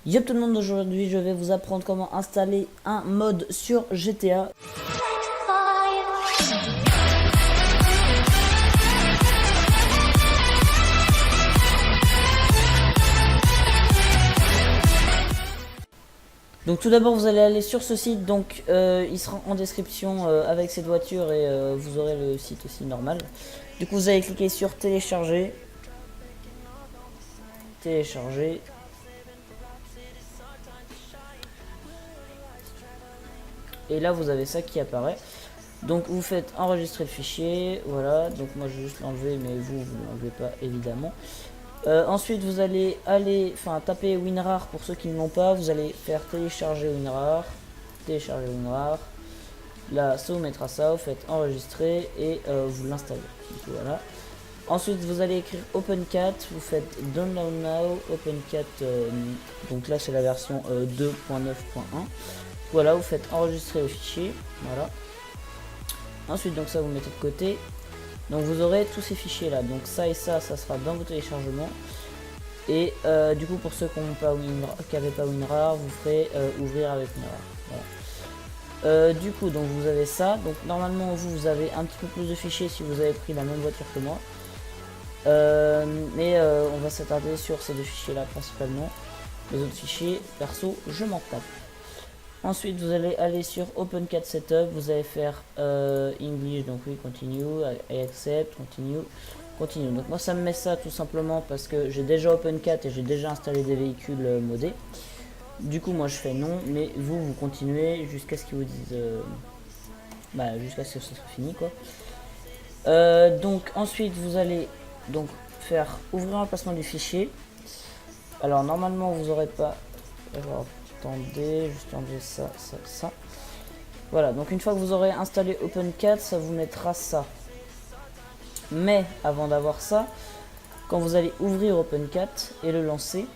Yo tout le monde, aujourd'hui je vais vous apprendre comment installer un mode sur GTA. Donc tout d'abord vous allez aller sur ce site, donc il sera en description avec cette voiture et vous aurez le site aussi normal. Du coup vous allez cliquer sur télécharger. Télécharger. Et là vous avez ça qui apparaît. Donc vous faites enregistrer le fichier, voilà, donc moi je vais juste l'enlever mais vous ne l'enlevez pas évidemment. Ensuite vous allez taper WinRAR pour ceux qui ne l'ont pas, vous allez faire télécharger WinRAR, là ça vous mettra ça, vous faites enregistrer et vous l'installez. Voilà. Ensuite vous allez écrire OpenCat, vous faites Download Now, OpenCat, donc là c'est la version 2.9.1. Voilà, vous faites enregistrer le fichier, voilà. Ensuite donc ça vous mettez de côté. Donc vous aurez tous ces fichiers là, donc ça et ça sera dans vos téléchargements. Et du coup pour ceux qui n'avaient pas WinRAR, vous ferez ouvrir avec WinRAR. Voilà. Du coup donc vous avez ça, donc normalement vous avez un petit peu plus de fichiers si vous avez pris la même voiture que moi. Mais on va s'attarder sur ces deux fichiers là principalement. Les autres fichiers, perso, je m'en tape. Ensuite, vous allez aller sur OpenCat Setup, vous allez faire English, donc oui, continue, I accept, continue. Donc moi, ça me met ça tout simplement parce que j'ai déjà OpenCat et j'ai déjà installé des véhicules modés. Du coup, moi, je fais non, mais vous continuez jusqu'à ce qu'ils vous disent, jusqu'à ce que ce soit fini, quoi. Donc ensuite, vous allez donc faire ouvrir l'emplacement du fichier. Alors normalement, vous aurez pas. Alors, attendez, juste enlever ça. Voilà, donc une fois que vous aurez installé OpenCat, ça vous mettra ça. Mais avant d'avoir ça, quand vous allez ouvrir OpenCat et le lancer,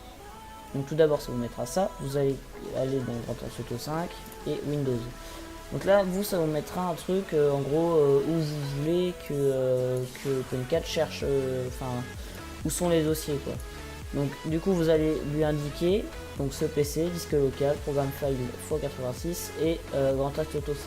donc tout d'abord ça vous mettra ça, vous allez aller dans Grand Theft Auto 5 et Windows. Donc là, ça vous mettra un truc, en gros, où vous voulez que OpenCat cherche, où sont les dossiers, quoi. Donc du coup vous allez lui indiquer donc ce PC, disque local, programme file x86 et Grand Theft Auto 5.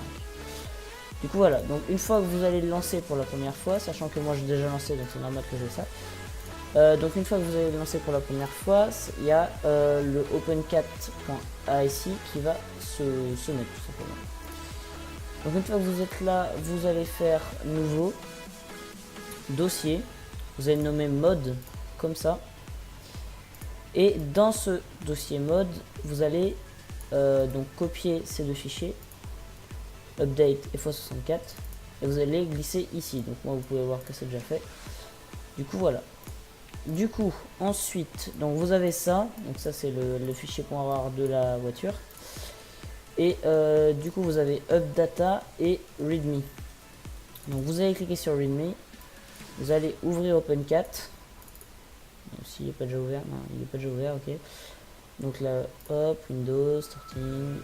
Du coup voilà, donc une fois que vous allez le lancer pour la première fois, sachant que moi j'ai déjà lancé donc c'est normal que j'ai ça. Donc une fois que vous allez le lancer pour la première fois, il y a le opencat.ici qui va se mettre tout simplement. Donc une fois que vous êtes là, vous allez faire nouveau, dossier, vous allez le nommer mode comme ça. Et dans ce dossier mode, vous allez donc copier ces deux fichiers, update et x64, et vous allez glisser ici. Donc moi vous pouvez voir que c'est déjà fait. Du coup voilà. Du coup ensuite, donc vous avez ça, donc ça c'est le fichier .rar de la voiture. Et du coup vous avez updata et readme. Donc vous allez cliquer sur readme, vous allez ouvrir OpenCat. S'il n'est pas déjà ouvert, non, il n'est pas déjà ouvert, ok. Donc là, hop, Windows, starting.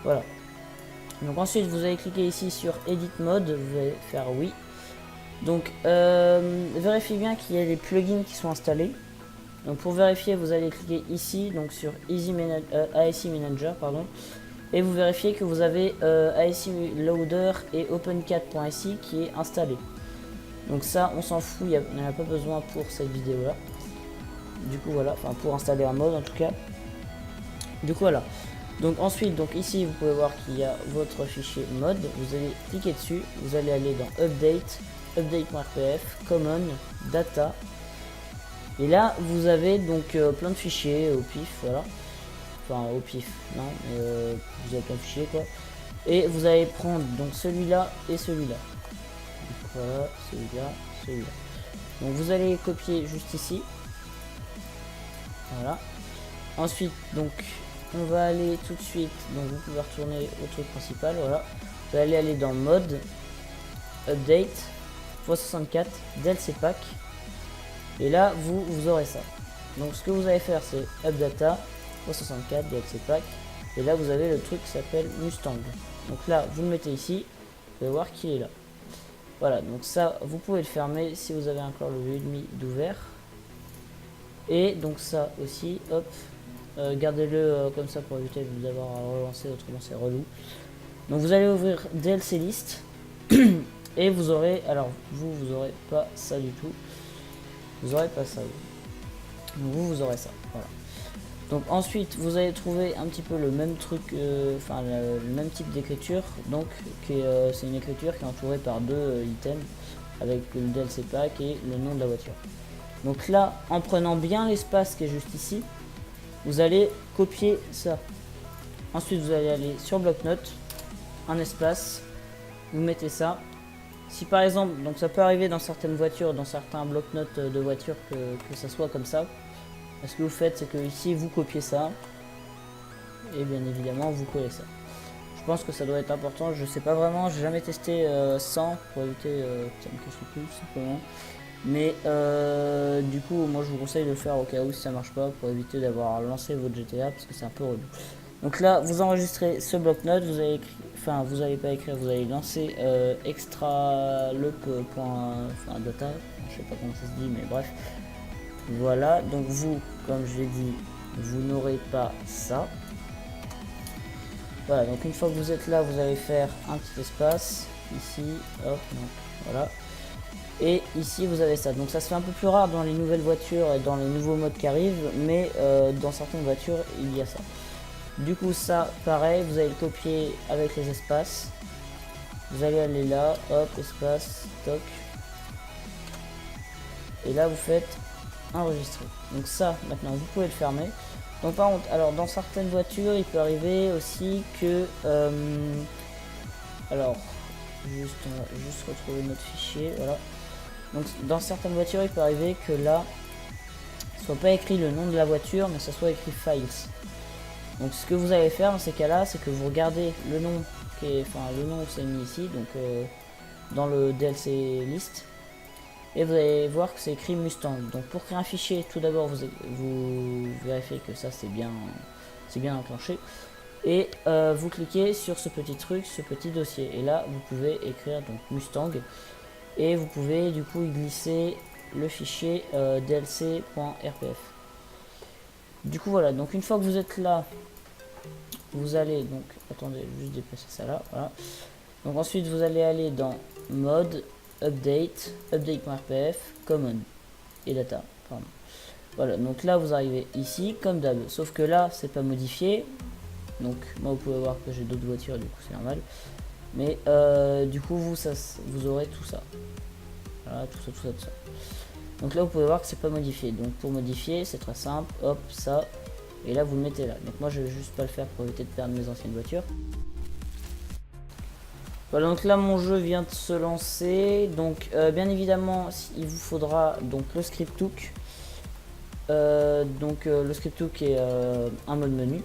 Voilà. Donc ensuite, vous allez cliquer ici sur Edit Mode, vous allez faire oui. Donc, vérifiez bien qu'il y a les plugins qui sont installés. Donc pour vérifier, vous allez cliquer ici, donc sur ASI Manager, pardon, et vous vérifiez que vous avez ASI Loader et OpenCat.ici qui est installé. Donc ça, on s'en fout, il n'y en a pas besoin pour cette vidéo là. Du coup voilà, enfin pour installer un mode en tout cas. Du coup voilà. Donc ensuite, donc ici vous pouvez voir qu'il y a votre fichier mode. Vous allez cliquer dessus, vous allez aller dans Update, Update.pf, Common, Data. Et là, vous avez donc plein de fichiers au pif, voilà. Enfin, au pif, non, vous avez plein de fichiers, quoi. Et vous allez prendre donc celui-là et celui-là. Voilà, celui-là, celui-là. Donc vous allez copier juste ici. Voilà. Ensuite, donc, on va aller tout de suite. Donc vous pouvez retourner au truc principal, voilà. Vous allez aller dans Mode, Update, x64, DLC Pack. Et là, vous aurez ça. Donc ce que vous allez faire, c'est Updata, x64, DLC Pack. Et là vous avez le truc qui s'appelle Mustang. Donc là vous le mettez ici, vous allez voir qu'il est là. Voilà, donc ça vous pouvez le fermer si vous avez encore le Udemy d'ouvert. Et donc ça aussi, hop, gardez-le comme ça pour éviter d'avoir à relancer, autrement c'est relou. Donc vous allez ouvrir DLC list et vous aurez, alors vous aurez pas ça du tout, vous aurez pas ça. Donc vous aurez ça, voilà. Donc ensuite vous allez trouver un petit peu le même truc, enfin le même type d'écriture, donc c'est une écriture qui est entourée par deux items avec le DLC pack et le nom de la voiture. Donc là, en prenant bien l'espace qui est juste ici, vous allez copier ça. Ensuite vous allez aller sur bloc-notes, un espace, vous mettez ça. Si par exemple, donc ça peut arriver dans certaines voitures, dans certains bloc-notes de voitures que ça soit comme ça. Ce que vous faites, c'est que ici vous copiez ça et bien évidemment vous collez ça. Je pense que ça doit être important, je sais pas vraiment, j'ai jamais testé sans pour éviter que ça me casse le cul simplement. Mais du coup moi je vous conseille de le faire au cas où si ça marche pas, pour éviter d'avoir lancé votre GTA parce que c'est un peu relou. Donc là vous enregistrez ce bloc-notes, vous allez écrire, enfin vous allez pas écrire, vous allez lancer extra data, je sais pas comment ça se dit mais bref. Voilà, donc vous, comme je l'ai dit, vous n'aurez pas ça. Voilà, donc une fois que vous êtes là, vous allez faire un petit espace, ici, hop, donc voilà. Et ici, vous avez ça. Donc ça se fait un peu plus rare dans les nouvelles voitures et dans les nouveaux modes qui arrivent, mais dans certaines voitures, il y a ça. Du coup, ça, pareil, vous allez le copier avec les espaces. Vous allez aller là, hop, espace, toc. Et là, vous faites enregistrer. Donc ça, maintenant, vous pouvez le fermer. Donc par contre, alors dans certaines voitures, il peut arriver aussi que... alors, on va juste retrouver notre fichier, voilà. Donc dans certaines voitures, il peut arriver que là, soit pas écrit le nom de la voiture, mais ça soit écrit Files. Donc ce que vous allez faire dans ces cas-là, c'est que vous regardez le nom, le nom c'est mis ici, donc dans le DLC list. Et vous allez voir que c'est écrit Mustang. Donc pour créer un fichier, tout d'abord vous vérifiez que ça c'est bien enclenché. Et vous cliquez sur ce petit truc, ce petit dossier. Et là vous pouvez écrire donc Mustang. Et vous pouvez du coup y glisser le fichier dlc.rpf. Du coup voilà, donc une fois que vous êtes là, vous allez donc, attendez, juste déplacer ça là, voilà. Donc ensuite vous allez aller dans mode, update.rpf, common et data, pardon. Voilà, donc là vous arrivez ici comme d'hab, sauf que là c'est pas modifié. Donc moi vous pouvez voir que j'ai d'autres voitures, du coup c'est normal. Mais du coup vous aurez tout ça. Voilà, tout ça. Donc là vous pouvez voir que c'est pas modifié. Donc pour modifier c'est très simple, hop, ça. Et là vous le mettez là. Donc moi je vais juste pas le faire pour éviter de perdre mes anciennes voitures. Voilà, donc là mon jeu vient de se lancer. Donc bien évidemment il vous faudra donc le scripthook. Le scripthook est un mode menu.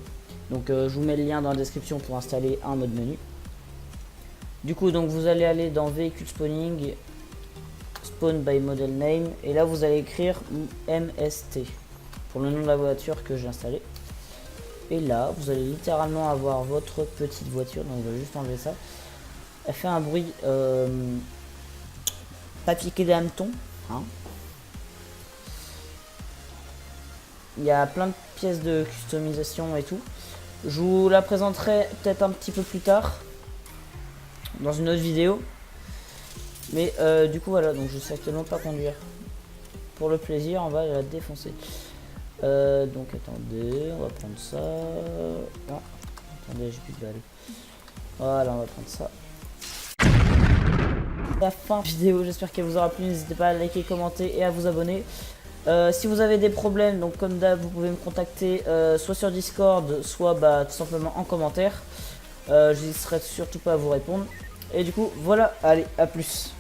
Donc je vous mets le lien dans la description pour installer un mode menu. Du coup donc vous allez aller dans véhicule spawning, spawn by model name, et là vous allez écrire MST pour le nom de la voiture que j'ai installée. Et là vous allez littéralement avoir votre petite voiture. Donc je vais juste enlever ça. Elle fait un bruit pas piqué des hannetons, hein. Il y a plein de pièces de customisation et tout. Je vous la présenterai peut-être un petit peu plus tard dans une autre vidéo. Mais du coup voilà, donc je sais actuellement pas conduire. Pour le plaisir, on va la défoncer. Donc attendez, on va prendre ça. Ah, attendez, j'ai plus de balles. Voilà, on va prendre ça. La fin de la vidéo, j'espère qu'elle vous aura plu. N'hésitez pas à liker, commenter et à vous abonner. Si vous avez des problèmes, donc comme d'hab, vous pouvez me contacter soit sur Discord, soit tout simplement en commentaire. Je n'hésiterai surtout pas à vous répondre. Et du coup, voilà, allez, à plus.